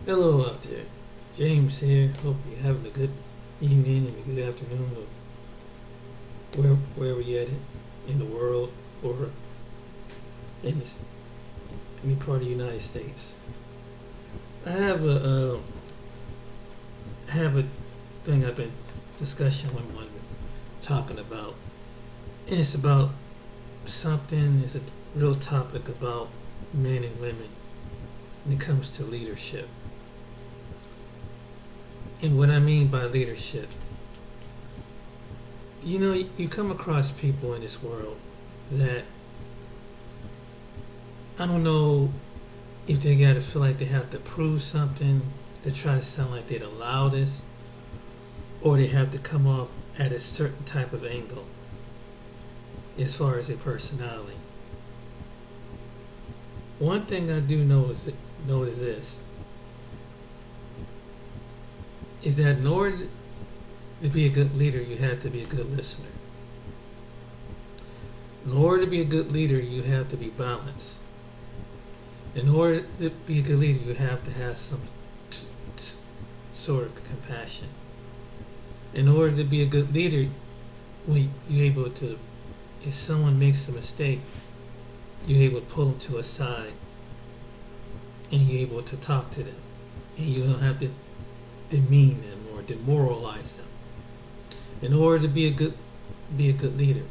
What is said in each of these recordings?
Hello out there. James here. Hope you're having a good evening and a good afternoon or wherever you're at in the world or in any part of the United States. I have a thing I've been discussing with one talking about, and it's about something. It's a real topic about men and women when it comes to leadership. And what I mean by leadership, you come across people in this world that I don't know if they gotta feel like they have to prove something, they try to sound like they're the loudest, or they have to come off at a certain type of angle as far as their personality. One thing I do know is this is that in order to be a good leader, you have to be a good listener. In order to be a good leader, you have to be balanced. In order to be a good leader, you have to have some sort of compassion. In order to be a good leader, when you're able to, if someone makes a mistake, you're able to pull them to a side and you're able to talk to them. And you don't have to demean them or demoralize them. In order to be a good leader.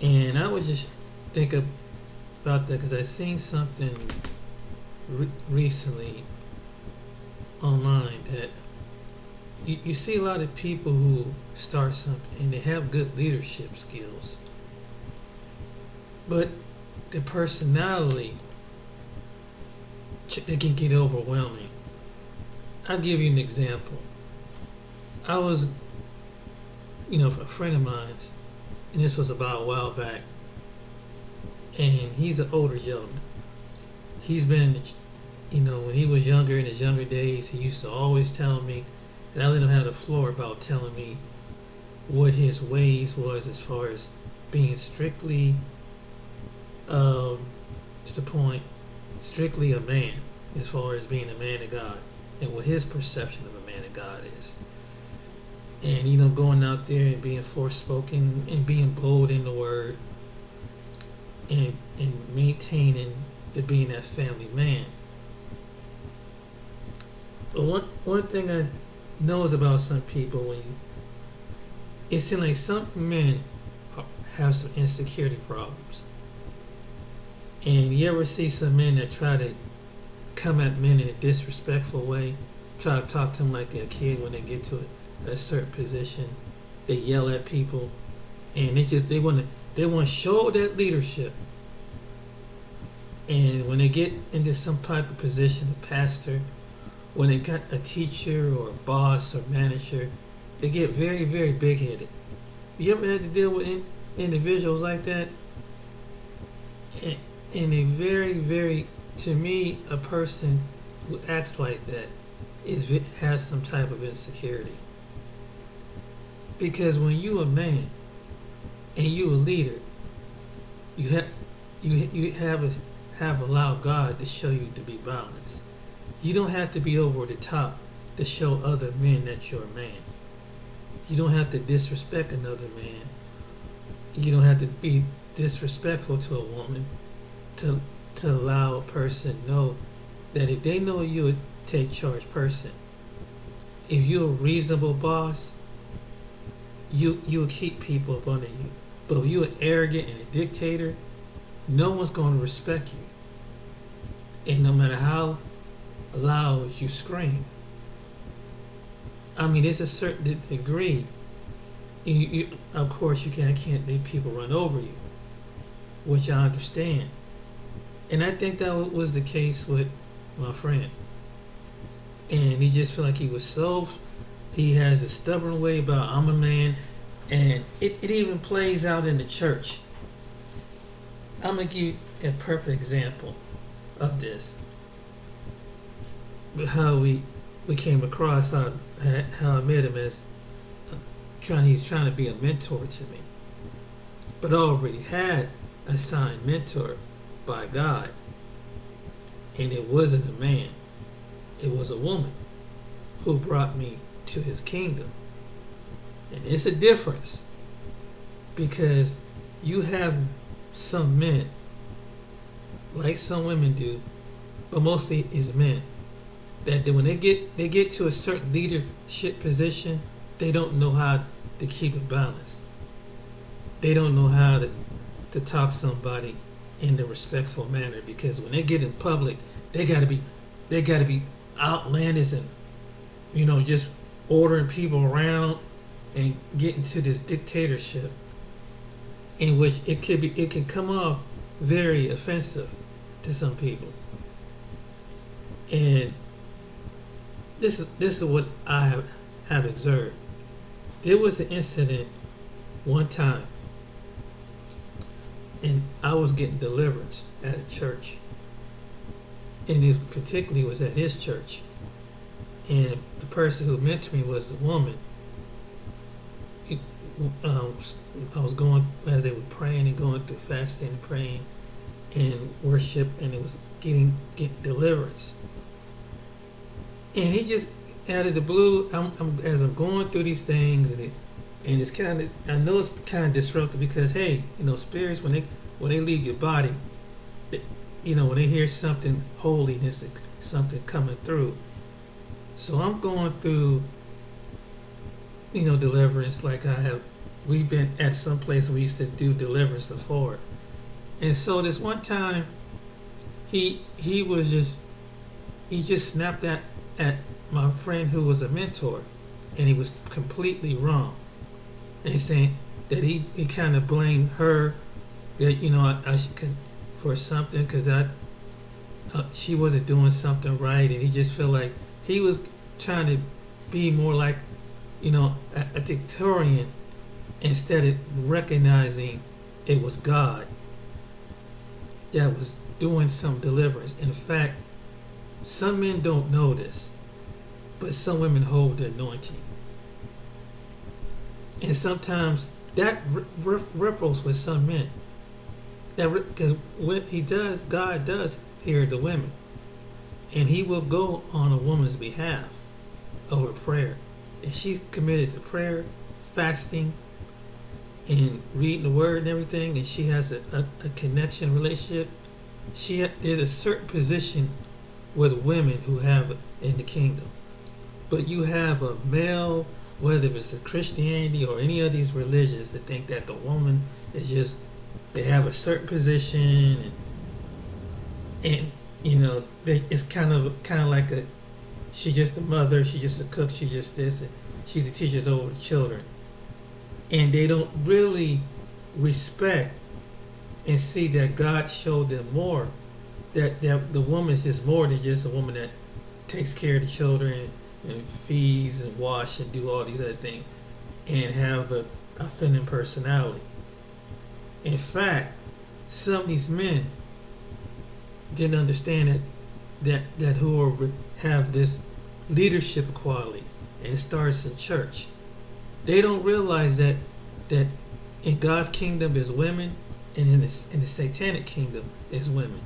And I would just think about that because I seen something recently online that you see a lot of people who start something and they have good leadership skills, but the personality, it can get overwhelming. I'll give you an example. I was, a friend of mine's, and this was about a while back, and he's an older gentleman. He's been, when he was younger, in his younger days, he used to always tell me, and I let him have the floor about telling me what his ways was as far as being strictly, to the point, strictly a man, as far as being a man of God, and what his perception of a man of God is. And, going out there and being forespoken and being bold in the word and maintaining to being that family man. But one thing I know is about some people, it seems like some men have some insecurity problems. And you ever see some men that try to come at men in a disrespectful way, try to talk to them like they're a kid when they get to a certain position, they yell at people, and they want to show that leadership. And when they get into some type of position, a pastor, when they got a teacher or a boss or manager, they get very, very big-headed. You ever had to deal with individuals like that? And a very, very, to me, a person who acts like that has some type of insecurity. Because when you a man and you a leader, you have allowed God to show you to be balanced. You don't have to be over the top to show other men that you're a man. You don't have to disrespect another man. You don't have to be disrespectful to a woman to allow a person to know that if they know you're a take charge person, if you're a reasonable boss, you'll keep people up under you. But if you're arrogant and a dictator, no one's going to respect you. And no matter how loud you scream, there's a certain degree. Of course, you can't let people run over you, which I understand. And I think that was the case with my friend. And he just felt like he has a stubborn way about, I'm a man. And it even plays out in the church. I'm going to give you a perfect example of this. How we came across, how I met him as he's trying to be a mentor to me. But I already had a assigned mentor by God. And it wasn't a man. It was a woman who brought me to his kingdom. And it's a difference because you have some men, like some women do, but mostly is men, that when they get to a certain leadership position, they don't know how to keep it balanced. They don't know how to talk somebody in a respectful manner, because when they get in public, they gotta be outlandish and just ordering people around and get into this dictatorship in which it can come off very offensive to some people. And this is what I have observed. There was an incident one time, and I was getting deliverance at a church, and it particularly was at his church. And the person who mentored me was the woman. I was going, as they were praying and going through fasting and praying and worship, and it was getting deliverance. And he just out of the blue, as I'm going through these things, and it's kind of, I know it's kind of disruptive because hey, spirits when they leave your body, when they hear something holiness, something coming through. So I'm going through, deliverance like we've been at some place we used to do deliverance before. And so this one time, he just snapped at my friend who was a mentor, and he was completely wrong. And he's saying that he kind of blamed her, that for something, because she wasn't doing something right, and he just felt like he was trying to be more like a dictatorian instead of recognizing it was God that was doing some deliverance. In fact, some men don't know this, but some women hold the anointing. And sometimes that ripples with some men. Because what he does, God does hear the women. And he will go on a woman's behalf over prayer. And she's committed to prayer, fasting, and reading the word and everything, and she has a connection, relationship. There's a certain position with women who have in the kingdom. But you have a male, whether it's a Christianity or any of these religions, that think that the woman is just, they have a certain position, and it's kind of like she's just a mother, she's just a cook, she's just this, and she's a teacher over the children. And they don't really respect and see that God showed them more, that the woman is just more than just a woman that takes care of the children and feeds and wash and do all these other things and have a feminine personality. In fact, some of these men didn't understand that who have this leadership quality, and it starts in church. They don't realize that in God's kingdom is women, and in the satanic kingdom is women.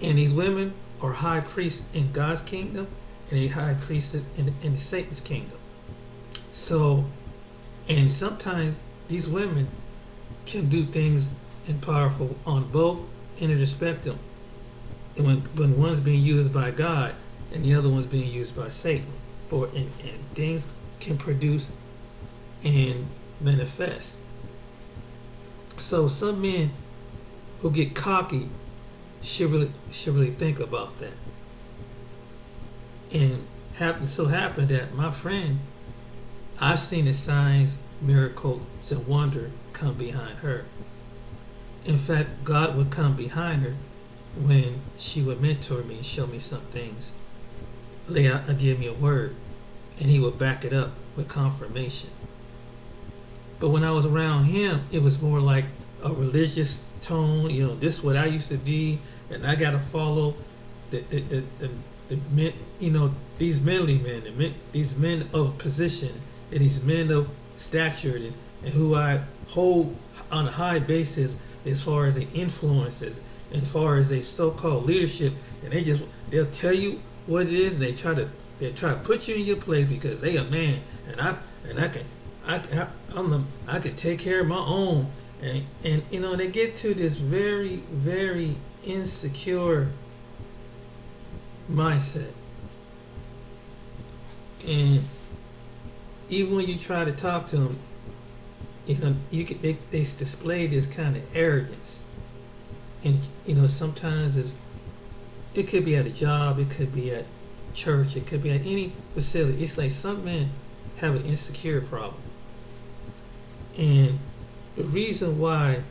And these women are high priests in God's kingdom, and a high priest in Satan's kingdom. So, and sometimes these women can do things and powerful on both ends of the spectrum. And when one's being used by God and the other one's being used by Satan, and things can produce and manifest. So some men who get cocky should really think about that. And happened that my friend, I've seen the signs, miracles, and wonder come behind her. In fact, God would come behind her when she would mentor me and show me some things, lay out and give me a word, and he would back it up with confirmation. But when I was around him, it was more like a religious tone. This is what I used to be, and I gotta follow the men. These manly men, these men of position, and these men of stature, and who I hold on a high basis as far as the influences, as far as a so-called leadership, and they'll tell you what it is. They try to put you in your place because they a man, and I can take care of my own, and they get to this very very insecure mindset, and even when you try to talk to them, they display this kind of arrogance, and sometimes it could be at a job, it could be at church, it could be at any facility. It's like some men have an insecure problem, and the reason why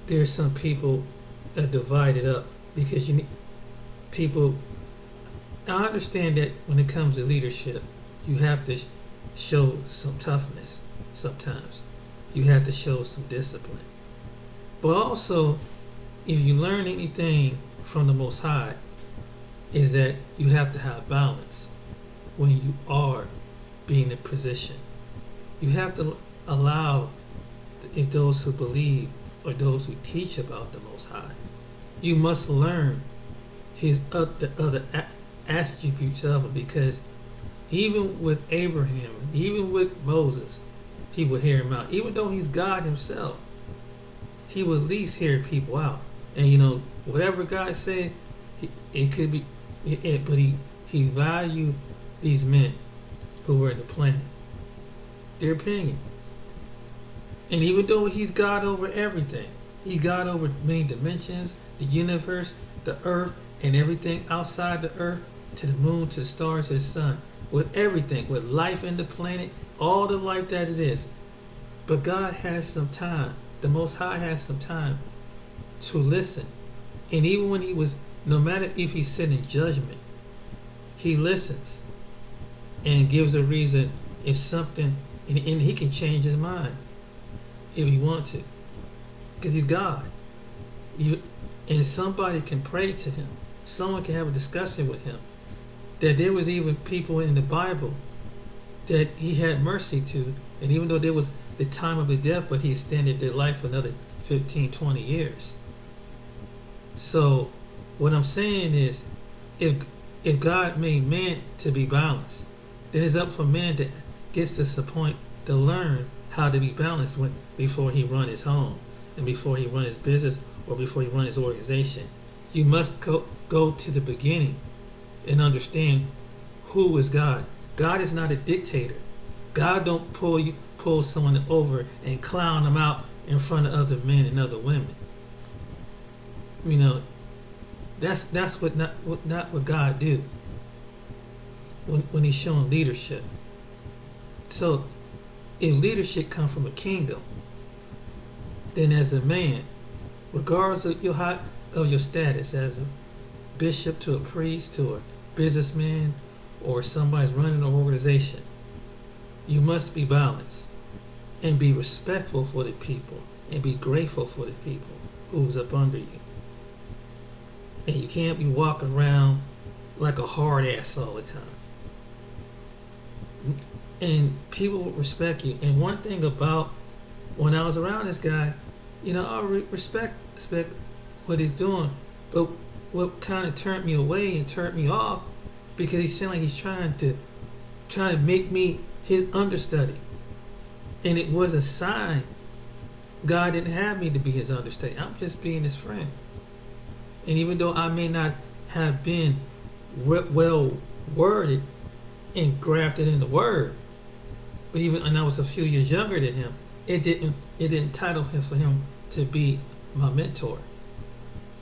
there's some people that divided up because you need people. I understand that when it comes to leadership, you have to show some toughness. Sometimes you have to show some discipline, but also, if you learn anything from the Most High, is that you have to have balance when you are being in position. You have to allow those who believe or those who teach about the Most High. You must learn the other attributes of him, because even with Abraham, even with Moses, he would hear him out. Even though he's God himself, he would at least hear people out. And whatever God said, it could be, but he valued these men who were in the planet, their opinion. And even though he's God over everything, he's God over many dimensions, the universe, the earth, and everything outside the earth, to the moon, to the stars, to the sun, with everything, with life in the planet, all the life that it is. But God has some time, the Most High has some time to listen. And even when no matter if he's sitting in judgment, he listens and gives a reason if something, and he can change his mind if he wants to, because he's God. And somebody can pray to him. Someone can have a discussion with him. That there was even people in the Bible that he had mercy to, and even though there was the time of the death, but he extended their life for another 15, 20 years. So what I'm saying is, if God made man to be balanced, then it's up for man to gets to the point to learn how to be balanced before he run his home, and before he run his business, or before he run his organization. You must go to the beginning and understand who is God. God is not a dictator. God don't pull someone over and clown them out in front of other men and other women. That's not what God do when he's showing leadership. So if leadership comes from a kingdom, then as a man, regardless of your status as a bishop to a priest to a businessman or somebody's running an organization, you must be balanced and be respectful for the people and be grateful for the people who's up under you. And you can't be walking around like a hard ass all the time. And people will respect you. And one thing about when I was around this guy, I respect what he's doing. But what kind of turned me away and turned me off, because he seemed like he's trying to make me his understudy. And it was a sign God didn't have me to be his understudy. I'm just being his friend. And even though I may not have been well worded and grafted in the word, but and I was a few years younger than him, it didn't entitle him for him to be my mentor.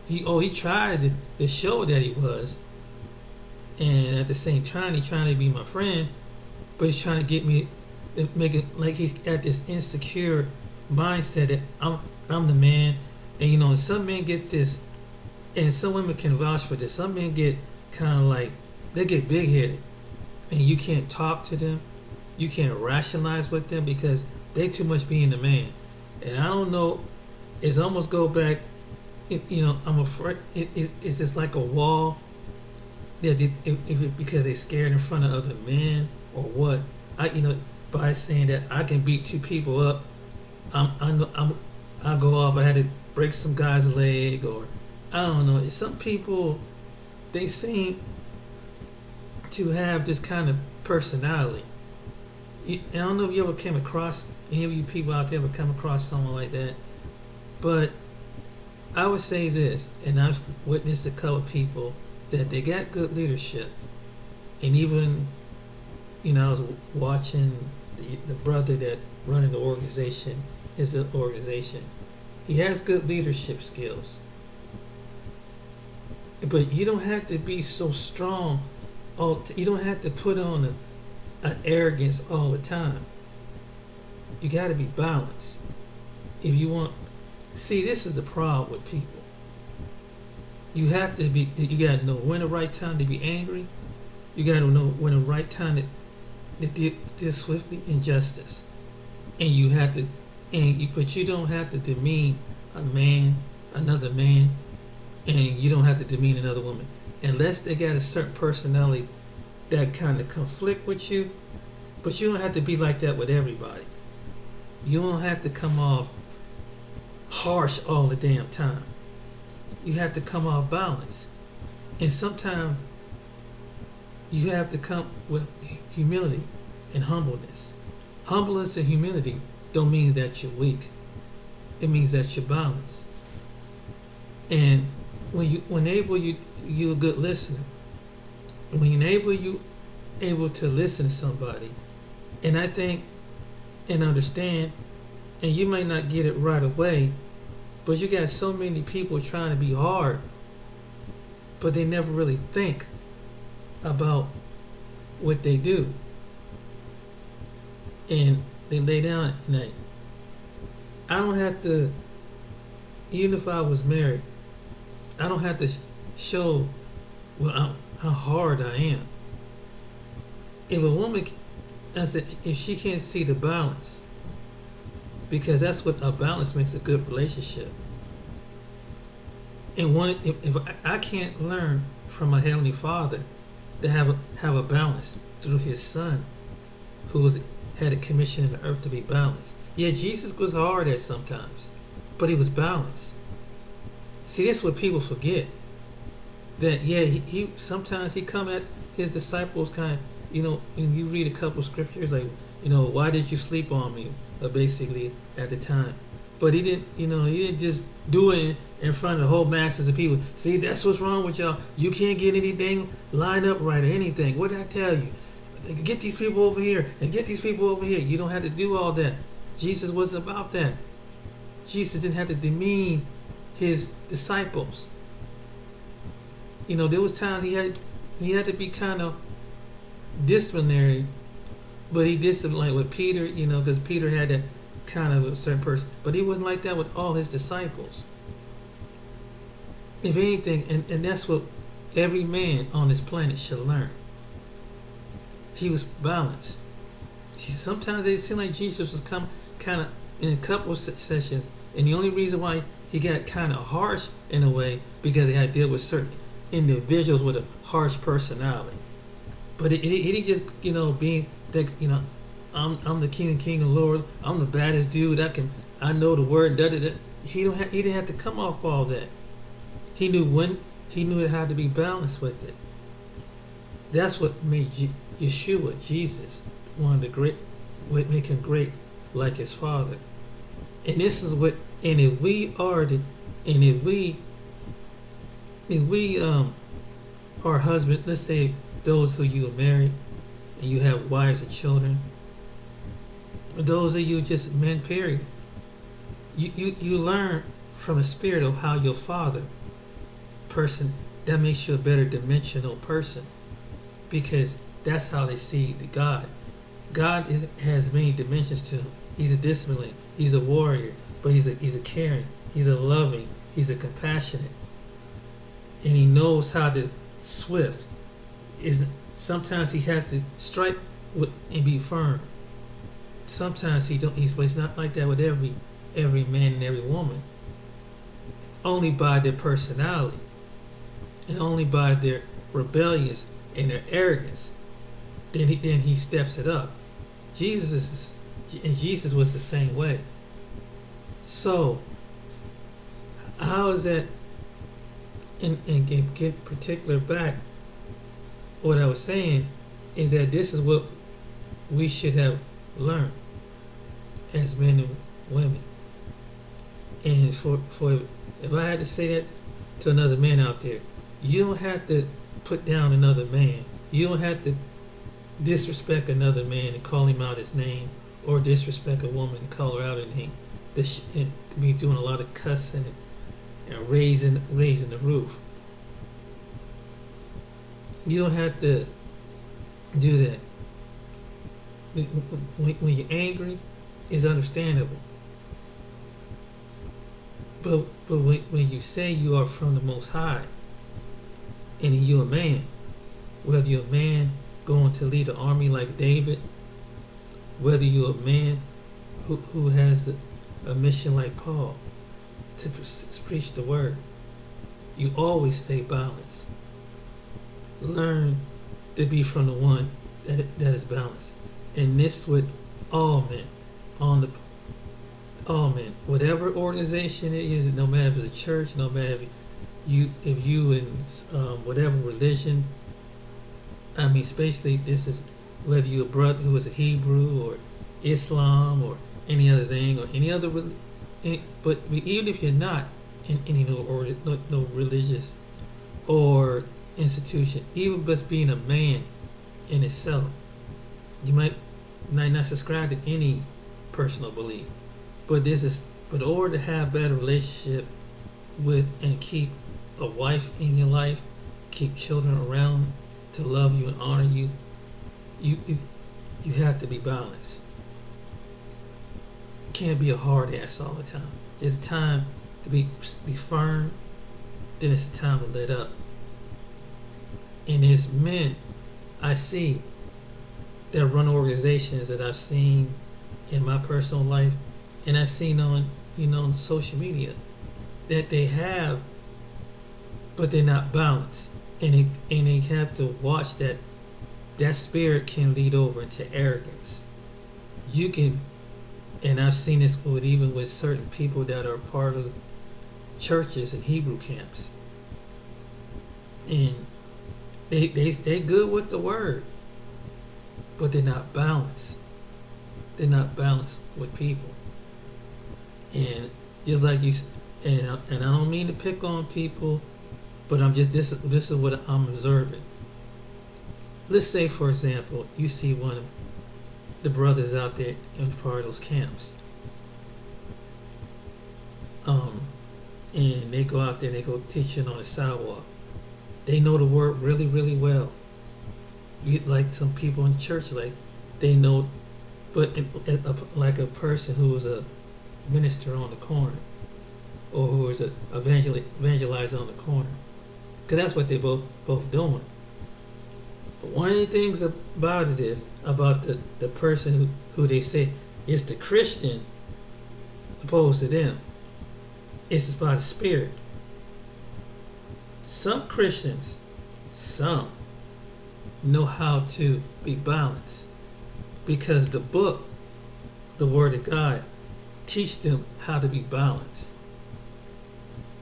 He tried to show that he was, and at the same time he's trying to be my friend, but he's trying to get me, make it like he's at this insecure mindset that I'm the man. And some men get this, and some women can vouch for this. Some men get kind of like, they get big headed, and you can't talk to them, you can't rationalize with them because they too much being the man. And I don't know, it's almost go back. I'm afraid it's just like a wall. Because they're scared in front of other men or what. By saying that I can beat two people up, I go off. I had to break some guy's leg, or I don't know. Some people, they seem to have this kind of personality. I don't know if you ever came across, any of you people out there ever come across someone like that, but I would say this, and I've witnessed a couple of people that they got good leadership, and even, I was watching the brother that running the organization, his organization. He has good leadership skills, but you don't have to be so strong. You don't have to put on an arrogance all the time. You got to be balanced. If you want, see, this is the problem with people. You have to be. You got to know when the right time to be angry. You got to know when the right time to deal swiftly injustice, and you have to. But you don't have to demean another man, and you don't have to demean another woman, unless they got a certain personality that kind of conflict with you. But you don't have to be like that with everybody. You don't have to come off harsh all the damn time. You have to come off balanced, and sometimes you have to come with humility and humbleness. Humbleness and humility don't mean that you're weak. It means that you're balanced. And whenever you're a good listener, whenever you able to listen to somebody, and I think and understand, and you might not get it right away, but you got so many people trying to be hard, but they never really think about what they do. And they lay down at night. I don't have to, even if I was married, I don't have to show how hard I am. If a woman, if she can't see the balance, because that's what a balance makes a good relationship. And if I can't learn from my Heavenly Father to have a balance through His Son, who had a commission in the earth to be balanced. Yeah, Jesus was hard at sometimes, but He was balanced. See, that's what people forget. That he sometimes He come at His disciples kind of, and you read a couple scriptures like, why did you sleep on me? Basically at the time, but He didn't just do it in front of the whole masses of people. See, that's what's wrong with y'all. You can't get anything lined up right or anything. What did I tell you? Get these people over here and get these people over here. You don't have to do all that. Jesus wasn't about that. Jesus didn't have to demean His disciples. There was times he had to be kind of disciplinary, but He disciplined with Peter, because Peter had that kind of a certain person. But He wasn't like that with all His disciples. If anything, and that's what every man on this planet should learn. He was balanced. Sometimes it seemed like Jesus was kind of in a couple of sessions, and the only reason why He got kind of harsh in a way because He had to deal with certain individuals with a harsh personality. But he didn't just being that I'm the King of Lord. I'm the baddest dude. I know the word. He didn't have to come off all that. He knew how to be balanced with it. That's what made Yeshua, Jesus, one of the great, what make Him great, like His Father. And this is what, and if we are husband, let's say those who you are married, and you have wives and children, or those of you just men, period, you learn from the spirit of how your father person, that makes you a better dimensional person, because that's how they see the God. God has many dimensions to Him. He's a disciplinarian, He's a warrior, but he's a caring, He's a loving, He's a compassionate, and He knows how to swift. Sometimes He has to strike and be firm. Sometimes He don't. He's not like that with every man and every woman. Only by their personality, and only by their rebellious and their arrogance, then he steps it up. Jesus was the same way. So how is that? And get particular back what I was saying is that this is what we should have learned as men and women. And for if I had to say that to another man out there, you don't have to put down another man. You don't have to disrespect another man and call him out his name, or disrespect a woman and call her out her name. And be doing a lot of cussing and raising the roof. You don't have to do that. When you're angry, it's understandable. But when you say you are from the Most High, and you're a man, whether you're a man going to lead an army like David, whether you're a man who has a mission like Paul to preach the word, you always stay balanced. Learn to be from the one that is balanced. And this with all men, all men, whatever organization it is, no matter if it's a church, no matter if you in whatever religion. I mean, especially this is whether you're a brother who is a Hebrew or Islam or any other thing or any other, but even if you're not in any no religious or institution, even just being a man in itself, you might not subscribe to any personal belief, but in order to have better relationship with and keep a wife in your life, keep children around to love you and honor you, you have to be balanced. You can't be a hard ass all the time. There's a time to be firm, then it's a time to let up. And there's men I see that run organizations that I've seen in my personal life, and I've seen on social media that they have, but they're not balanced, and they have to watch that spirit can lead over into arrogance. You can, and I've seen this even with certain people that are part of churches and Hebrew camps, and they're good with the word, but they're not balanced. They're not balanced with people. And just like you, and I don't mean to pick on people, but I'm just this is what I'm observing. Let's say, for example, you see one of the brothers out there in part of those camps, and they go out there and they go teaching on the sidewalk. They know the word really, really well. Like some people in church, like they know, but like a person who is a minister on the corner, or who is a evangelizer on the corner, because that's what they both doing. But one of the things about it is about the person who they say is the Christian opposed to them. It's about the spirit. Some Christians, know how to be balanced, because the book, the Word of God, teach them how to be balanced.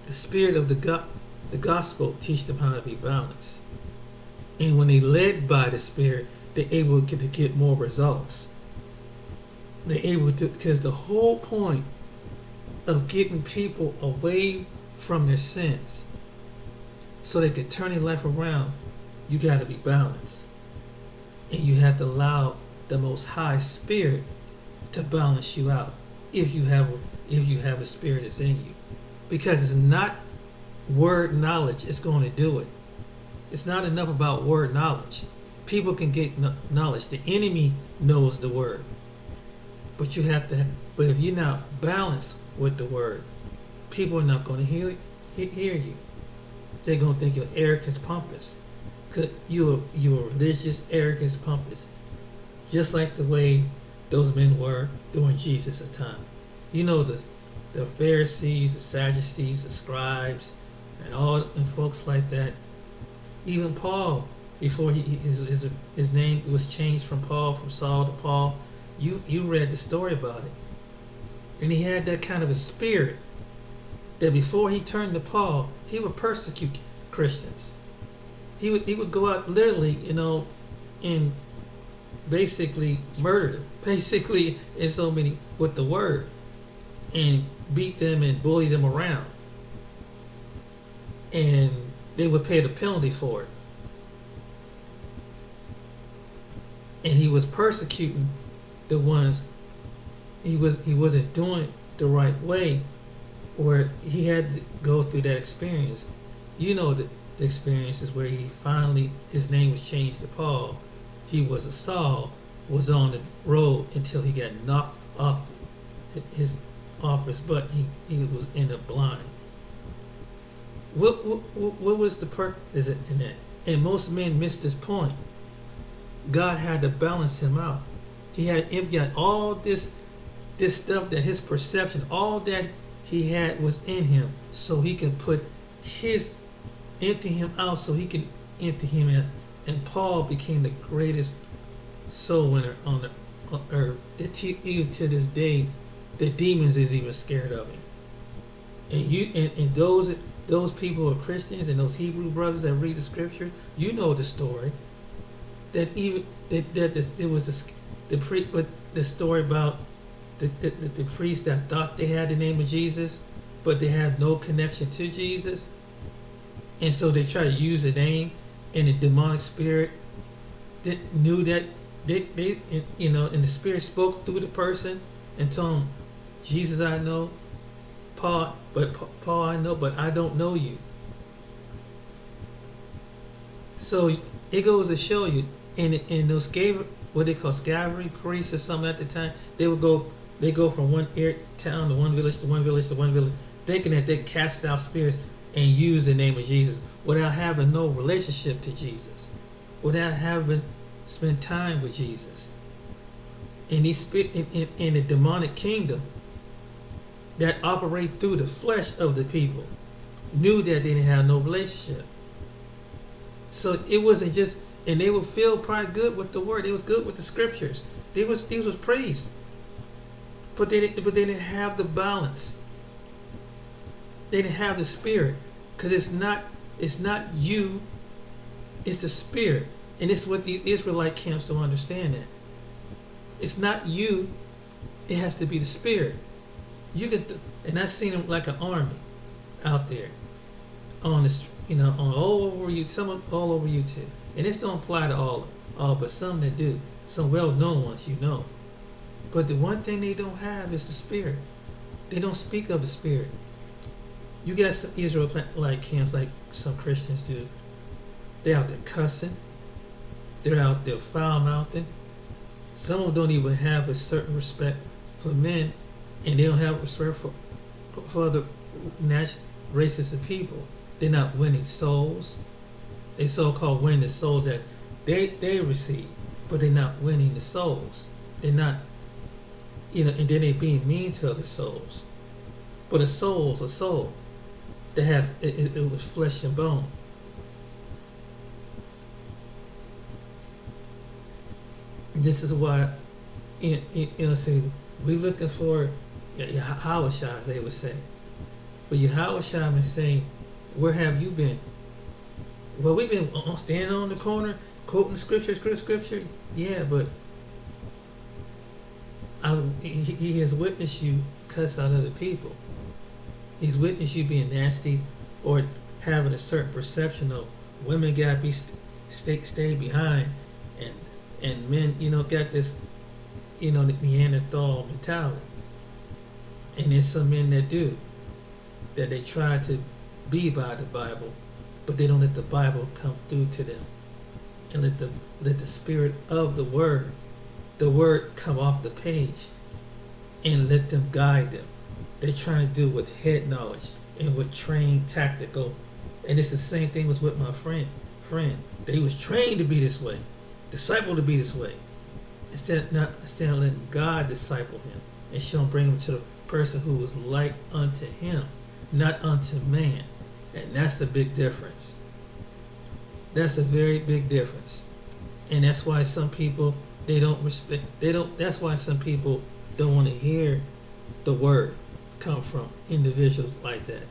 The spirit of the gospel teach them how to be balanced. And when they led by the Spirit, they're able to get more results. They're able to, because the whole point of getting people away from their sins so they can turn their life around, you got to be balanced. And you have to allow the Most High Spirit to balance you out if you have a spirit that's in you. Because it's not word knowledge it's going to do it. It's not enough about word knowledge. People can get knowledge. The enemy knows the word. But if you're not balanced with the word, people are not going to hear you. They're going to think you're arrogant pompous. You're a religious arrogant pompous. Just like the way those men were during Jesus' time. You know, the Pharisees, the Sadducees, the scribes, and folks like that. Even Paul, before his name was changed from Saul to Paul, you read the story about it. And he had that kind of a spirit that before he turned to Paul, he would persecute Christians. He would go out literally, and basically murder them, basically in so many with the word, and beat them and bully them around, and they would pay the penalty for it. And he was persecuting the ones he wasn't doing the right way, or he had to go through that experience. The experiences where he finally, his name was changed to Paul. He was a Saul, was on the road until he got knocked off his butt. He was ended up blind. What was the purpose in that? And most men miss this point. God had to balance him out. He got all this stuff, that his perception, all that he had was in him, so he can empty him out, so he can empty him out. And Paul became the greatest soul winner on earth. Even to this day, the demons is even scared of him. And those people are Christians, and those Hebrew brothers that read the scripture, the story. That even there was the story about the priest that thought they had the name of Jesus, but they had no connection to Jesus, and so they tried to use the name, and the demonic spirit knew that and the spirit spoke through the person and told him, Jesus I know, Paul I know, but I don't know you. So it goes to show you, and those what they call scavery priests or something at the time, they go from one town to one village to one village to one village, thinking that they cast out spirits and use the name of Jesus without having no relationship to Jesus, without having spent time with Jesus. And in the demonic kingdom that operate through the flesh of the people knew that they didn't have no relationship. So it wasn't just, and they would feel probably good with the word. They was good with the scriptures. He was priests, but they didn't have the balance. They didn't have the spirit, because it's not you, it's the spirit, and it's what these Israelite camps don't understand. That it's not you, it has to be the spirit. You get, and I've seen them like an army out there on this, on all over you, some all over YouTube. And this don't apply to all, but some that do, some well-known ones, But the one thing they don't have is the spirit. They don't speak of the spirit. You got some Israelite camps like some Christians do. They're out there cussing. They're out there foul-mouthing. Some of them don't even have a certain respect for men, and they don't have respect for other races of people. They're not winning souls. They so-called win the souls that they receive, but they're not winning the souls. They're not, and then they're being mean to other souls. But a soul's a soul. They have it was flesh and bone. This is why, say we're looking for Yahushua, as they would say. But Yahushua is saying, where have you been? Well, we've been standing on the corner, quoting scripture. Yeah, but he has witnessed you cuss out other people. He's witnessed you being nasty, or having a certain perception of women gotta be stay behind, and men, got this, the Neanderthal mentality. And there's some men that do, that they try to be by the Bible, but they don't let the Bible come through to them, and let the spirit of the word come off the page, and let them guide them. They're trying to do with head knowledge and with trained tactical, and it's the same thing was with my friend. That he was trained to be this way, discipled to be this way, instead of letting God disciple him and bring him to the person who was like unto him, not unto man. And that's a big difference. That's a very big difference. And that's why some people, that's why some people don't want to hear the word come from individuals like that.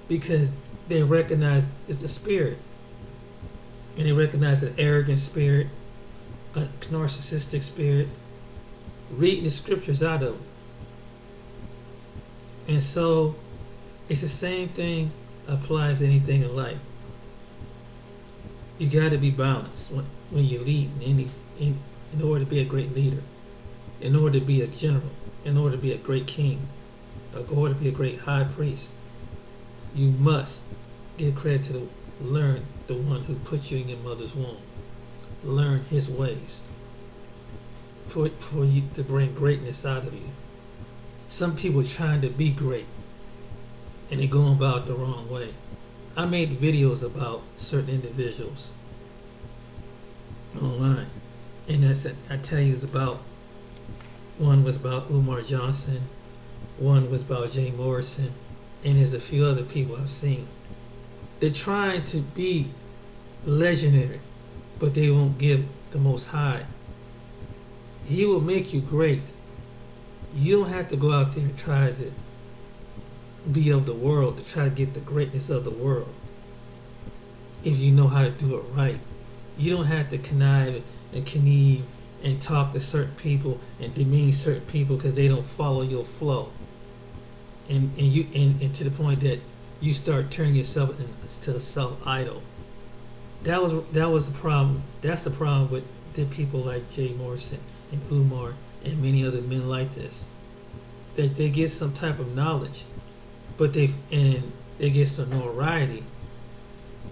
Because they recognize it's the spirit. and they recognize an arrogant spirit, a narcissistic spirit, reading the scriptures out of them. And so it's the same thing applies to anything in life. You got to be balanced when you lead in order to be a great leader, in order to be a general, in order to be a great king, in order to be a great high priest. You must give credit to learn the one who put you in your mother's womb. Learn his ways for you to bring greatness out of you. Some people are trying to be great and they're going about the wrong way. I made videos about certain individuals online, and I tell you, it's about, one was about Umar Johnson, one was about Jay Morrison, and there's a few other people I've seen. They're trying to be legendary, but they won't give the Most High. He will make you great. You don't have to go out there and try to be of the world, to try to get the greatness of the world. If you know how to do it right, you don't have to connive and conneve and talk to certain people and demean certain people because they don't follow your flow. And to the point that you start turning yourself into a self-idol. That was the problem. That's the problem with the people like Jay Morrison and Umar and many other men like this. That they get some type of knowledge, but they get some notoriety,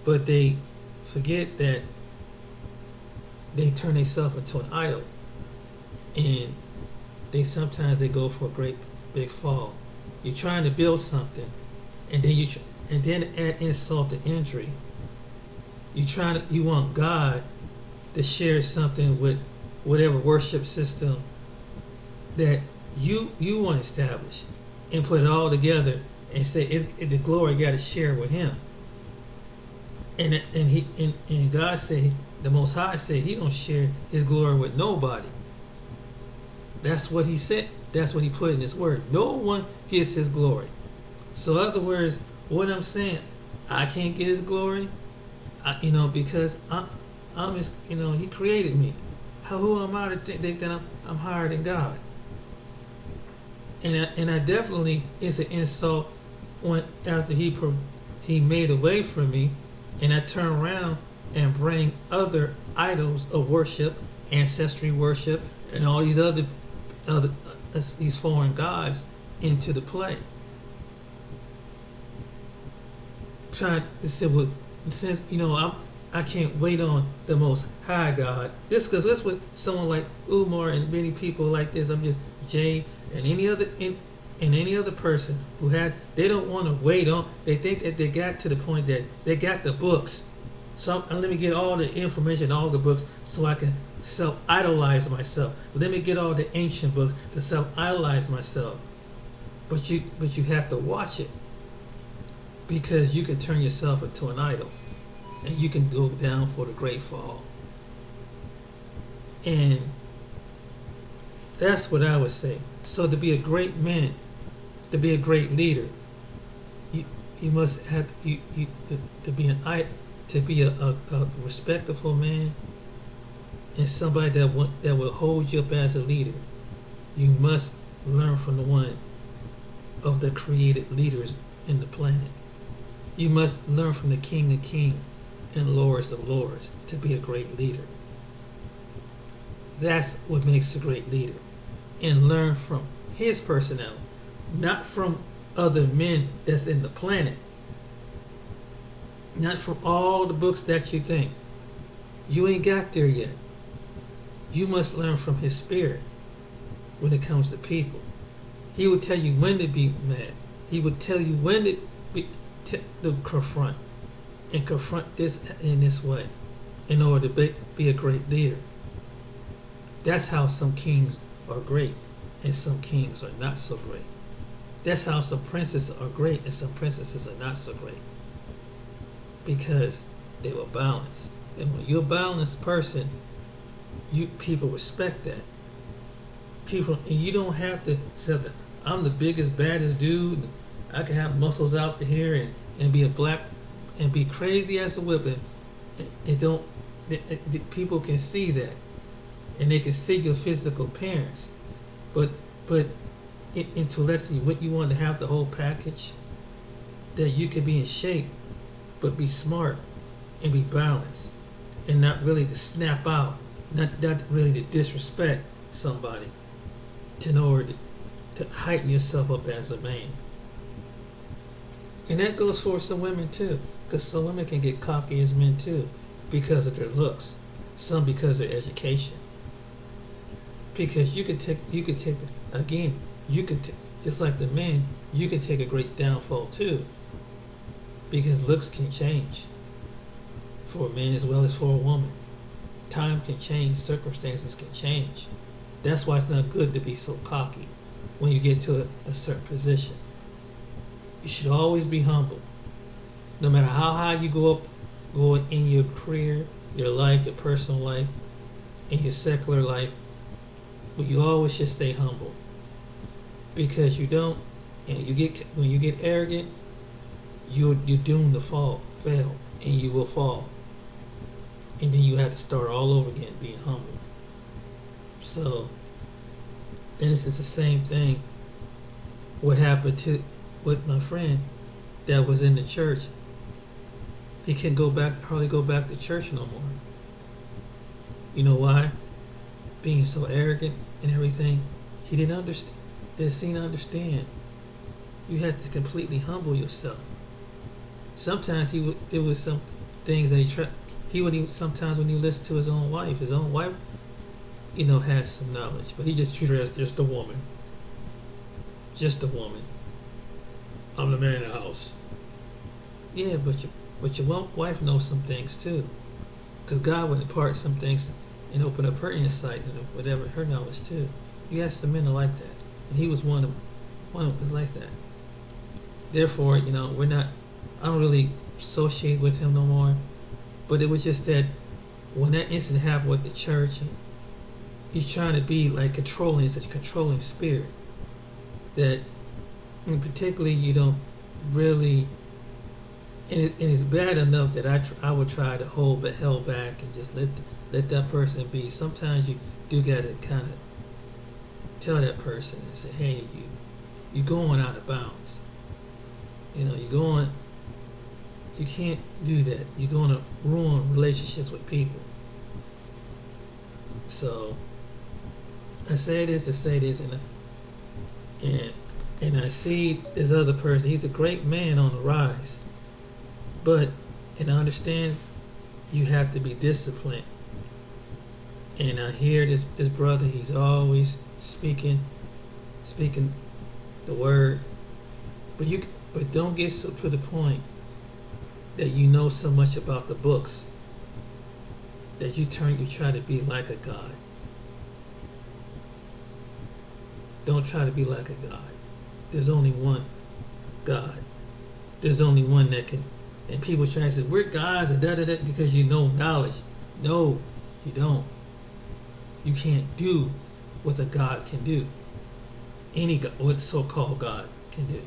but they forget that they turn themselves into an idol, and sometimes they go for a great big fall. You're trying to build something, and then add insult to injury. You want God to share something with whatever worship system that you want to establish, and put it all together and say the glory got to share with Him. And God say, the Most High said He don't share His glory with nobody. That's what He said. That's what He put in His word. No one gets His glory. So in other words, what I'm saying, I can't get His glory, because I'm His. He created me. Who am I to think that I'm higher than God? And I definitely, it's an insult when after He made a way for me, and I turn around and bring other idols of worship, ancestry worship, and all these other these foreign gods into the play. Trying to say, well, since I can't wait on the Most High God. This because that's what someone like Umar and many people like this. I'm just Jay and any other person who they don't want to wait on. They think that they got to the point that they got the books. So let me get all the information, all the books, so I can self-idolize myself. Let me get all the ancient books to self-idolize myself. But you have to watch it, because you can turn yourself into an idol, and you can go down for the great fall. And that's what I would say. So to be a great man, to be a great leader, you must have to be a respectful man, and somebody that will hold you up as a leader. You must learn from the one of the created leaders in the planet. You must learn from the King of Kings and Lords of Lords to be a great leader. That's what makes a great leader. And learn from his personality, not from other men that's in the planet. Not from all the books that you think. You ain't got there yet. You must learn from his spirit when it comes to people. He will tell you when to be mad. He will tell you when to confront, and confront this in this way in order to be a great leader. That's how some kings are great and some kings are not so great. That's how some princes are great and some princesses are not so great, because they were balanced. And when you're a balanced person, people respect that. And you don't have to say that I'm the biggest, baddest dude. I can have muscles out here and be a black and be crazy as a whipping. It don't the people can see that, and they can see your physical appearance, but intellectually, what you want to have the whole package, that you can be in shape, but be smart and be balanced, and not really to snap out, not really to disrespect somebody, in order to heighten yourself up as a man. And that goes for some women too, because some women can get cocky as men too, because of their looks, some because of their education. Because you could take again, you could just like the men, you can take a great downfall too, because looks can change for a man as well as for a woman. Time can change, circumstances can change. That's why it's not good to be so cocky when you get to a certain position. You should always be humble. No matter how high you go in your career, your life, your personal life, in your secular life, but you always should stay humble. Because you don't, and when you get arrogant, you're doomed to fail, and you will fall. And then you have to start all over again being humble. So, and this is the same thing. What happened with my friend that was in the church? He can't hardly go back to church no more. You know why? Being so arrogant and everything, he didn't understand. Didn't seem to understand. You had to completely humble yourself. Sometimes there was some things that sometimes when he listened to his own wife, has some knowledge, but he just treated her as just a woman. Just a woman. I'm the man in the house. Yeah, but your wife knows some things too, because God would impart some things and open up her insight and whatever her knowledge too. You have some men are like that, and he was one of was like that. Therefore, I don't really associate with him no more. But it was just that when that incident happened with the church, and he's trying to be like controlling, it's a controlling spirit. That, particularly, you don't really, and it's bad enough that I would try to hold back and just let that person be. Sometimes you do gotta kind of tell that person and say, hey, you're going out of bounds. You can't do that. You're going to ruin relationships with people. So, I say this to say this, and I see this other person. He's a great man on the rise, but I understand you have to be disciplined. And I hear this brother. He's always speaking the word, but don't get so to the point that you know so much about the books that you try to be like a god. Don't try to be like a god. There's only one God. There's only one that can. And people try to say we're gods and da because you know knowledge. No, you don't. You can't do what a god can do. What so-called God can do.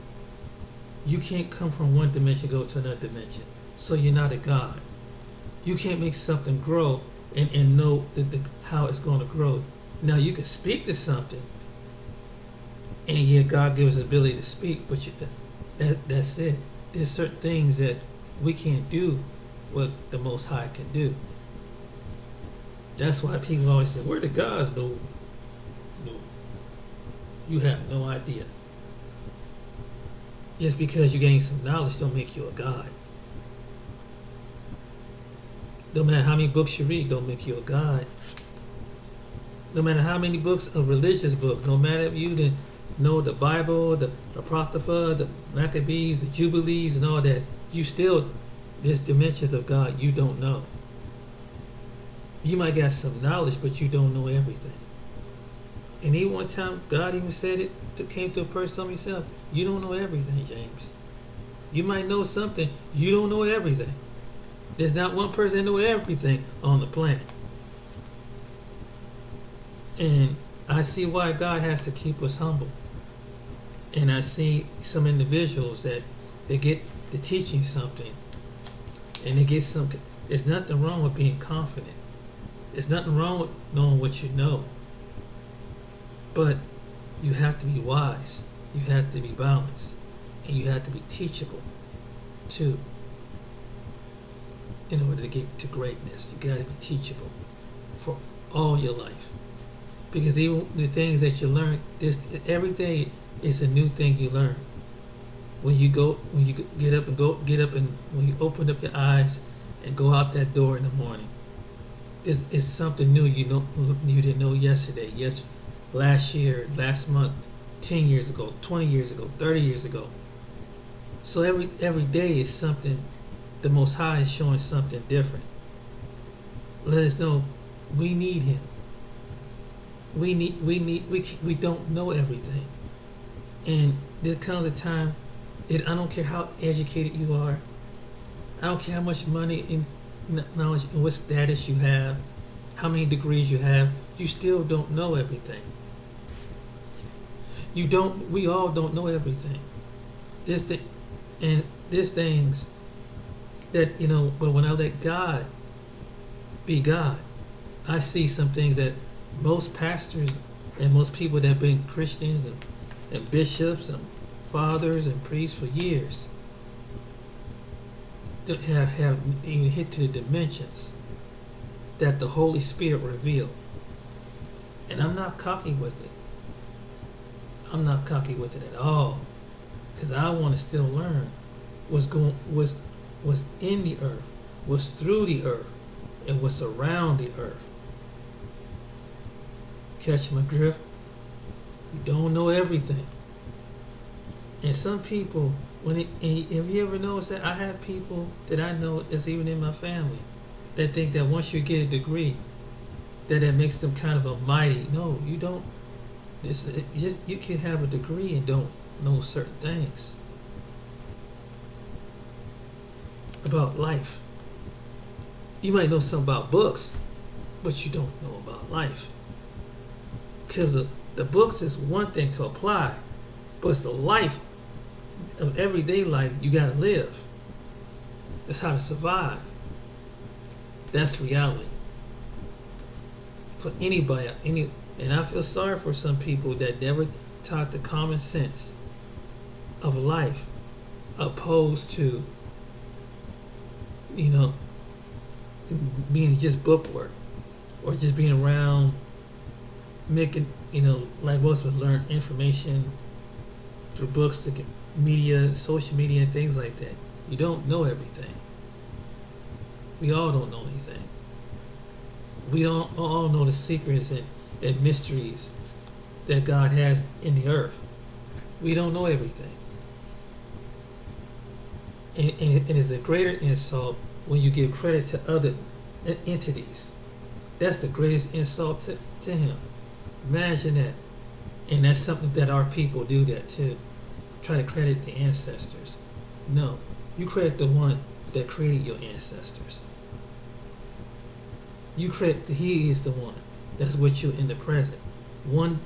You can't come from one dimension go to another dimension. So you're not a god. You can't make something grow and know how it's going to grow. Now you can speak to something, and yeah, God gives us the ability to speak, but that's it. There's certain things that we can't do what the Most High can do. That's why people always say, "Where the gods?" No, you have no idea. Just because you gain some knowledge don't make you a god. No matter how many books you read, don't make you a god. No matter how many books of religious books, no matter if you know the Bible, the Apocrypha, the Maccabees, the Jubilees, and all that, there's dimensions of God you don't know. You might got some knowledge, but you don't know everything. And even one time, God even said it, came to a person himself, you don't know everything, James. You might know something, you don't know everything. There's not one person that knows everything on the planet. And I see why God has to keep us humble. And I see some individuals that they get to teaching something, and they get There's nothing wrong with being confident. There's nothing wrong with knowing what you know. But you have to be wise. You have to be balanced. And you have to be teachable, too. In order to get to greatness, you got to be teachable for all your life. Because even the things that you learn, every day is a new thing you learn. When you get up and when you open up your eyes and go out that door in the morning, this is something new you didn't know yesterday, last year, last month, 10 years ago, 20 years ago, 30 years ago. So every day is something. The Most High is showing something different. Let us know we need Him. We don't know everything, and there comes a time. I don't care how educated you are. I don't care how much money and knowledge and what status you have, how many degrees you have. You still don't know everything. We all don't know everything. There's things that, but when I let God be God, I see some things that most pastors and most people that have been Christians and bishops and fathers and priests for years have even hit to the dimensions that the Holy Spirit revealed. And I'm not cocky with it. I'm not cocky with it at all, because I want to still learn was in the earth, was through the earth, and was around the earth. Catch my drift? You don't know everything. And some people, have you ever noticed that I have people that I know that's even in my family that think that once you get a degree, that makes them kind of a mighty. No, you don't. You can have a degree and don't know certain things about life. You might know something about books, but you don't know about life. Because the books is one thing to apply, but it's the life of everyday life you gotta live. That's how to survive. That's reality. For anybody, and I feel sorry for some people that never taught the common sense of life, opposed to, being just bookwork or just being around making, like most of us learn information through books, to media, social media, and things like that. You don't know everything. We all don't know anything. We don't all know the secrets and mysteries that God has in the earth. We don't know everything. And it's a greater insult when you give credit to other entities. That's the greatest insult to Him. Imagine that. And that's something that our people do that too. Try to credit the ancestors. No. You credit the one that created your ancestors. You credit He is the one that's with you in the present. One,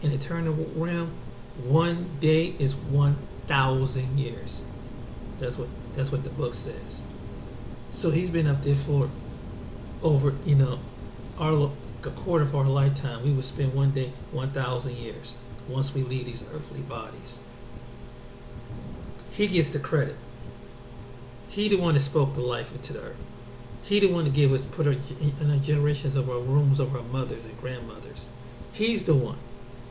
in eternal realm, one day is 1,000 years. That's what the book says. So He's been up there for over, a quarter of our lifetime. We would spend one day 1,000 years once we leave these earthly bodies. He gets the credit. He the one that spoke the life into the earth. He the one that gave us, put in the generations of our wombs of our mothers and grandmothers. He's the one.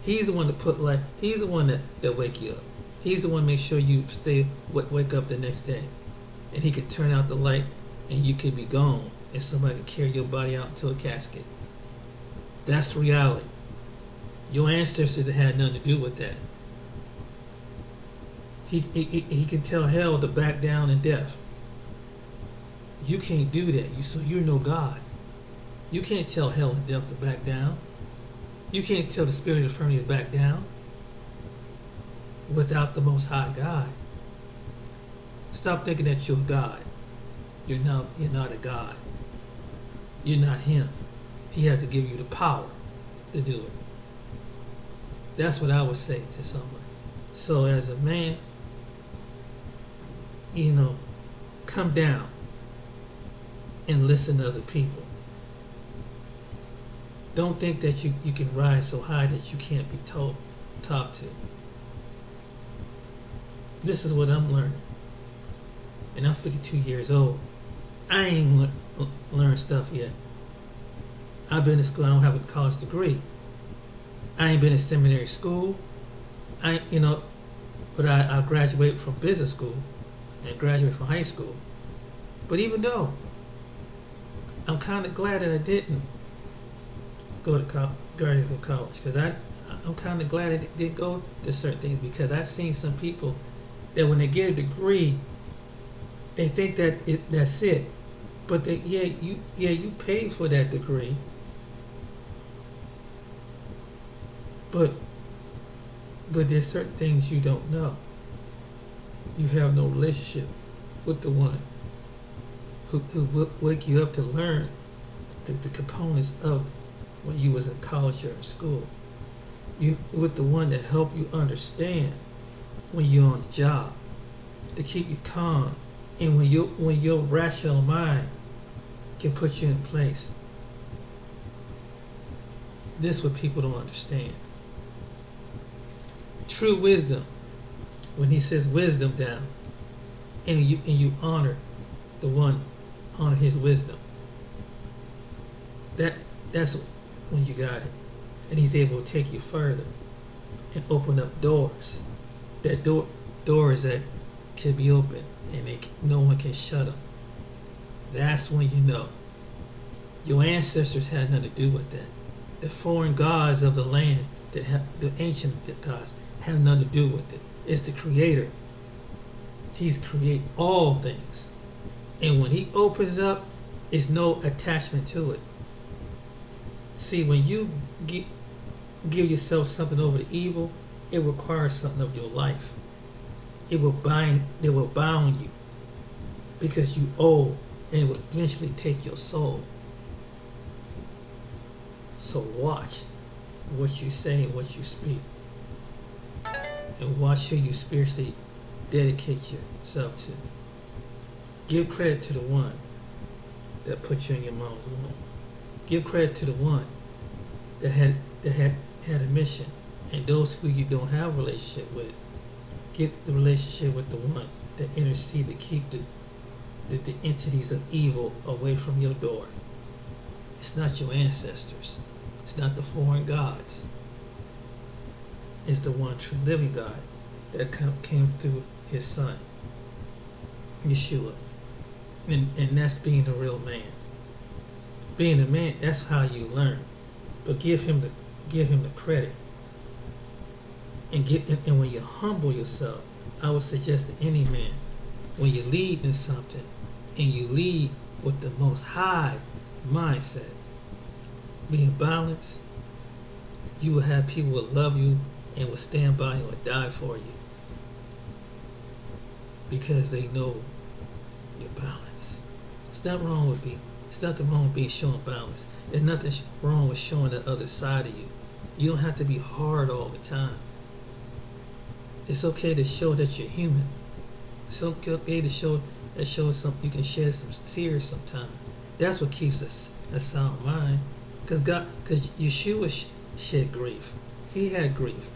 He's the one that put life. He's the one that wake you up. He's the one to make sure you wake up the next day. And He could turn out the light and you could be gone and somebody could carry your body out to a casket. That's reality. Your ancestors had nothing to do with that. He can tell hell to back down in death. You can't do that. So you're no God. You can't tell hell and death to back down. You can't tell the spirit of infirmity to back down without the Most High God. Stop thinking that you're God. You're not a God. You're not Him. He has to give you the power to do it. That's what I would say to someone. So as a man, come down. and listen to other people. Don't think that you can rise so high that you can't be talked to. This is what I'm learning. And I'm 52 years old. I ain't learned stuff yet. I've been to school. I don't have a college degree. I ain't been in seminary school. But I graduated from business school and graduated from high school. But even though, I'm kind of glad that I didn't go to graduate from college, because I'm kind of glad I did go to certain things, because I've seen some people that when they get a degree, they think that that's it. But you paid for that degree, but there's certain things you don't know. You have no relationship with the one who will wake you up to learn the components of when you was in college or in school. You with the one that help you understand when you're on the job, to keep you calm, and when your rational mind can put you in place. This is what people don't understand. True wisdom, when he says wisdom down, and you honor the one, honor his wisdom, that's when you got it. And he's able to take you further and open up doors. Doors that can be open and no one can shut them. That's when you know. Your ancestors had nothing to do with that. The foreign gods of the land, the ancient gods, have nothing to do with it. It's the Creator. He's create all things. And when he opens up, it's no attachment to it. See, when you give yourself something over to evil, it requires something of your life. It will bound you, because you owe, and it will eventually take your soul. So watch what you say and what you speak, and watch who you spiritually dedicate yourself to. Give credit to the one that put you in your mom's womb. Give credit to the one that had a mission, and those who you don't have a relationship with, get the relationship with the one that intercede to keep the entities of evil away from your door. It's not your ancestors. It's not the foreign gods. It's the one true living God that came through his son, Yeshua. And that's being a real man. Being a man, that's how you learn. But give him the credit. And when you humble yourself, I would suggest to any man, when you lead in something, and you lead with the most high mindset, being balanced, you will have people who will love you and will stand by you or die for you, because they know your balance. It's nothing wrong with being showing balance. There's nothing wrong with showing the other side of you. You don't have to be hard all the time. It's okay to show that you're human. It's okay to show you can shed some tears sometimes. That's what keeps us a sound mind. Because Yeshua shed grief. He had grief.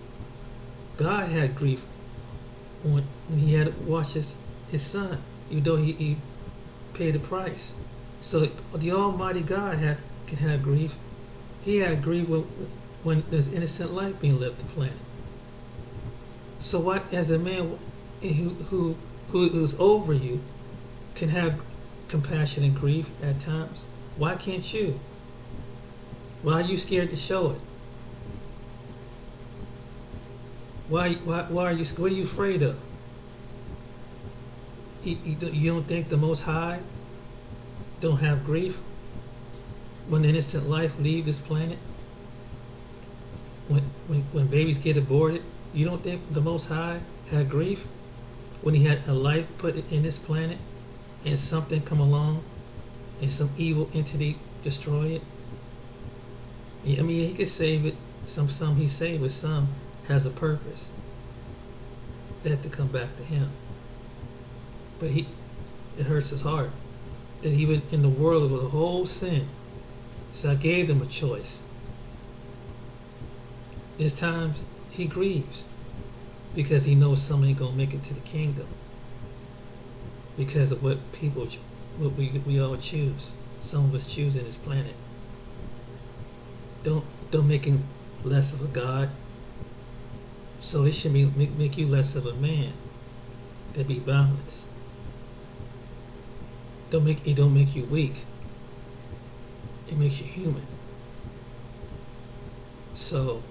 God had grief when he had to watch his son, even though he paid the price. So the Almighty God can have grief. He had grief when there's innocent life being left the planet. So why, as a man who is over you, can have compassion and grief at times, why can't you? Why are you scared to show it? Why are you? What are you afraid of? You don't think the Most High don't have grief when innocent life leave this planet? When babies get aborted, you don't think the Most High had grief when he had a life put in this planet, and something come along and some evil entity destroy it? I mean, he could save it. Some he saved, but some has a purpose. They have to come back to him. But it hurts his heart that even in the world with a whole sin. So I gave them a choice. This time he grieves because he knows some ain't gonna make it to the kingdom because of what we all choose. Some of us choosing this planet. Don't make him less of a God. So it should make you less of a man. That be balanced. It don't make you weak. It makes you human. So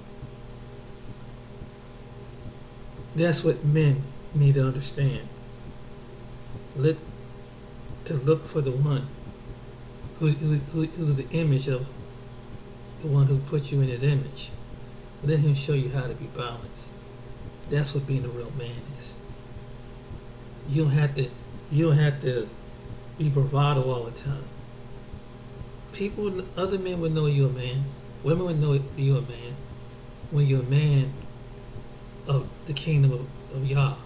that's what men need to understand. To look for the one who's the image of the one who put you in his image. Let him show you how to be balanced. That's what being a real man is. You don't have to be bravado all the time. Other men would know you're a man. Women would know you're a man when you're a man of the kingdom of Yah.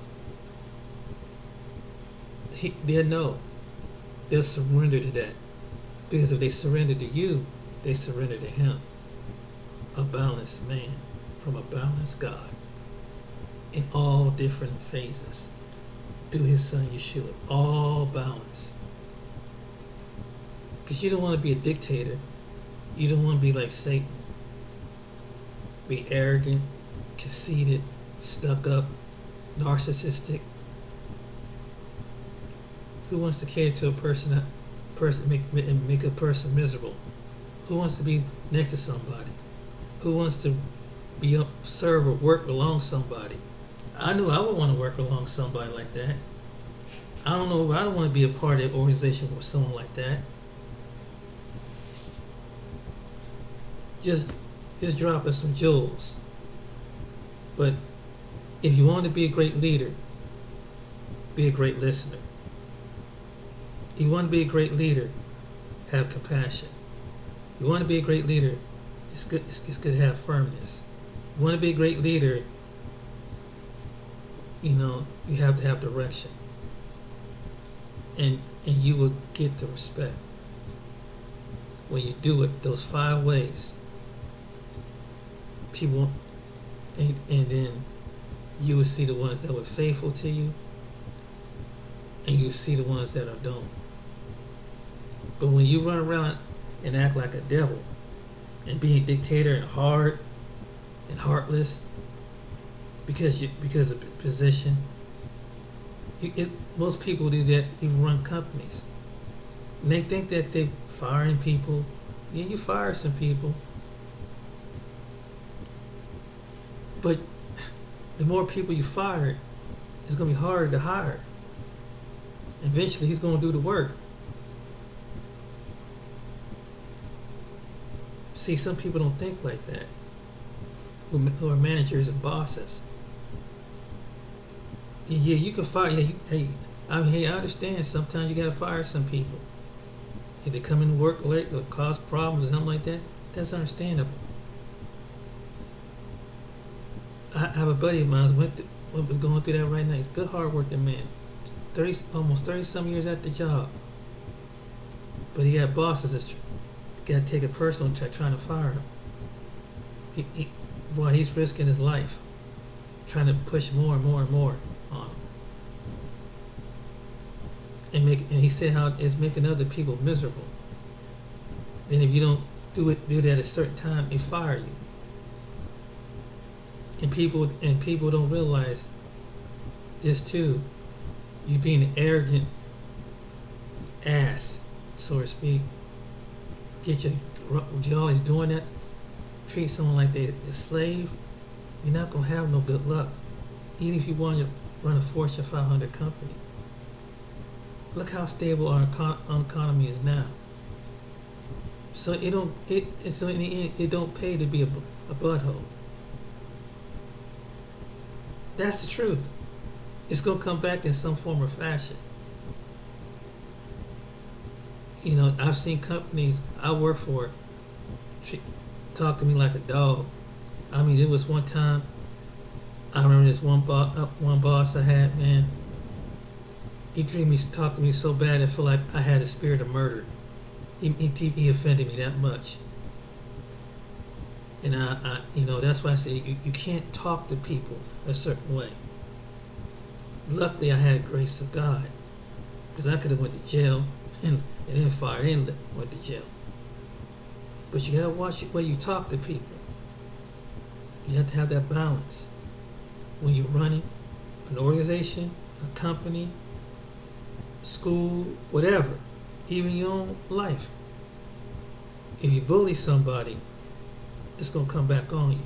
They'll know. They'll surrender to that. Because if they surrender to you, they surrender to him. A balanced man from a balanced God in all different phases through his son Yeshua. All balance. Because you don't want to be a dictator. You don't want to be like Satan. Be arrogant, conceited, stuck up, narcissistic. Who wants to cater to a person make a person miserable? Who wants to be next to somebody? Who wants to serve or work along somebody? I knew I would want to work along somebody like that. I don't want to be a part of an organization with someone like that. Just dropping some jewels. But if you want to be a great leader, be a great listener. You want to be a great leader, have compassion. You want to be a great leader, it's good to have firmness. You want to be a great leader, you have to have direction. And you will get the respect. When you do it, those 5 ways, people, and then you will see the ones that were faithful to you, and you see the ones that don't. But when you run around and act like a devil, and be a dictator and hard and heartless, because of position, most people do that. Even run companies, and they think that they're firing people. Yeah, you fire some people, but the more people you fire, it's going to be harder to hire. Eventually, he's going to do the work. See, some people don't think like that, who are managers and bosses. Yeah, you can fire. Yeah, I understand. Sometimes you got to fire some people. If they come in work late or cause problems or something like that, that's understandable. I have a buddy of mine who was going through that right now. He's a good, hard-working man. Almost 30-some years at the job. But he had bosses that's got to take it personal trying to fire him. He's risking his life trying to push more and more and more on him. And he said how it's making other people miserable. Then if you don't do that at a certain time, they fire you. And people don't realize this too. You being an arrogant ass, so to speak. You're always doing that. Treat someone like they're a slave. You're not gonna have no good luck. Even if you want to run a Fortune 500 company. Look how stable our economy is now. So in the end, it don't pay to be a butthole. That's the truth. It's gonna come back in some form or fashion. I've seen companies I work for talk to me like a dog. I mean, it was one time. I remember this one boss I had, man. He treated me, talked to me so bad, I feel like I had a spirit of murder. He offended me that much. And that's why I say you can't talk to people a certain way. Luckily, I had the grace of God, because I could have went to jail and then fired and went to jail. But you gotta watch the way you talk to people. You have to have that balance when you're running an organization, a company, school, whatever, even your own life. If you bully somebody, it's gonna come back on you.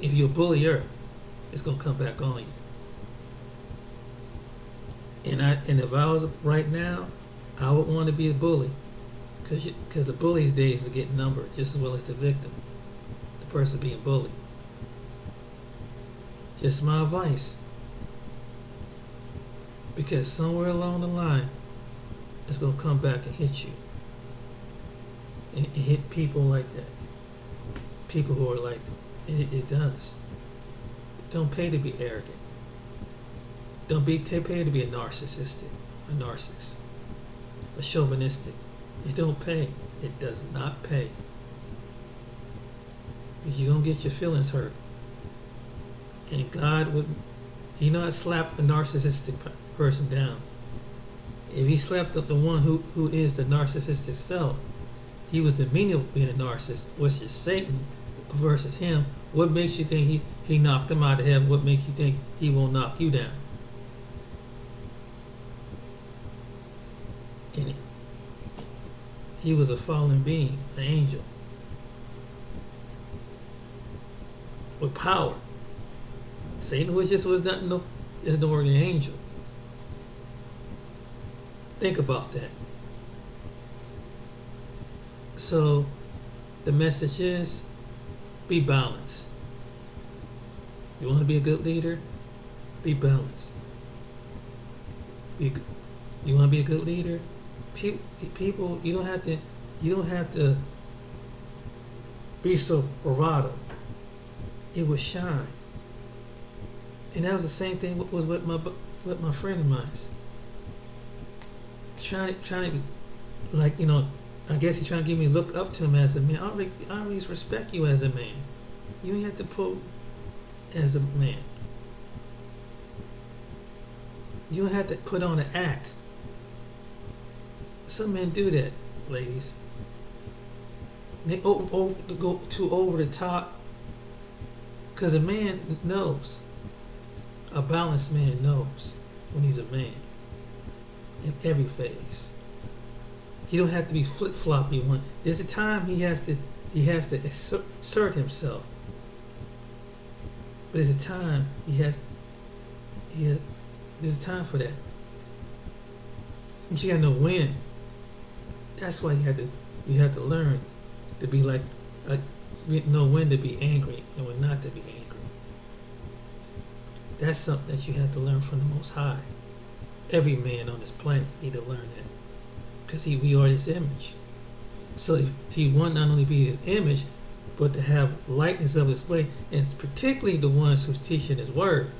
If you're a bullier, it's gonna come back on you. And if I was right now, I would want to be a bully, because the bully's days are getting numbered just as well as the victim, the person being bullied. Just my advice, because somewhere along the line, it's gonna come back and hit you, and hit people like that, people who are like that. It does. Don't pay to be arrogant. Don't pay to be a narcissist, a chauvinistic. It don't pay. It does not pay. Because you're going to get your feelings hurt. And God would, He not slap a narcissistic person down. If He slapped up the one who is the narcissistic self, he was the meaning of being a narcissist, which is Satan versus him. What makes you think he knocked him out of heaven? What makes you think he won't knock you down? And he was a fallen being, an angel with power. Satan was nothing, is no ordinary angel. Think about that. So the message is, be balanced. You want to be a good leader? Be balanced. You want to be a good leader? People, you don't have to be so bravado. It will shine. And that was the same thing was with my friend of mine. Trying to, like, I guess he's trying to get me to look up to him as a man. I always respect you as a man. You don't have to put as a man. You don't have to put on an act. Some men do that, ladies. They go too over the top. Because a man knows. A balanced man knows when he's a man. In every phase. He don't have to be flip-floppy one. There's a time he has to assert himself. But there's a time there's a time for that. But you gotta know when. That's why you have to learn to be like, know when to be angry and when not to be angry. That's something that you have to learn from the Most High. Every man on this planet need to learn that, because we are His image. So if He want not only be His image, but to have likeness of His way, and particularly the ones who's teaching His word.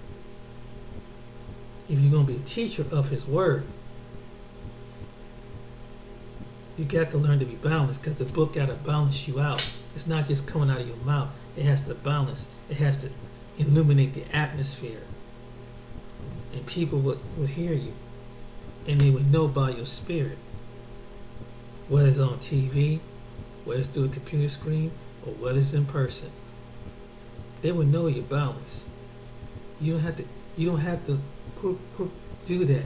If you're going to be a teacher of His word, you got to learn to be balanced, because the book got to balance you out. It's not just coming out of your mouth. It has to balance. It has to illuminate the atmosphere. And people would hear you. And they would know by your spirit. Whether it's on TV, whether it's through a computer screen, or whether it's in person. They would know your balance. You don't have to do that.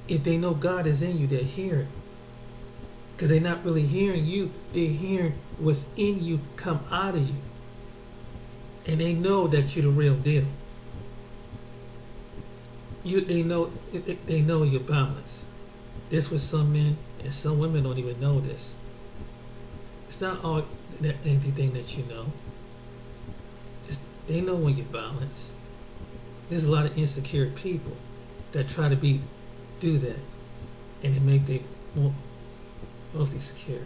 If they know God is in you, they hear it. Because they're not really hearing you, they're hearing what's in you come out of you. And they know that you're the real deal. They know your balance. This was some men and some women don't even know this. It's not all anything that you know. They know when you're balanced. There's a lot of insecure people that try to do that, and it make they mostly secure.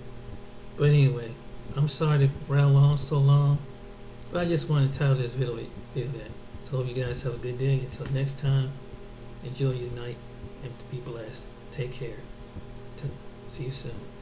But anyway, I'm sorry to rattle on so long, but I just wanted to title this video that. So hope you guys have a good day. Until next time, enjoy your night. and be blessed. Take care. See you soon.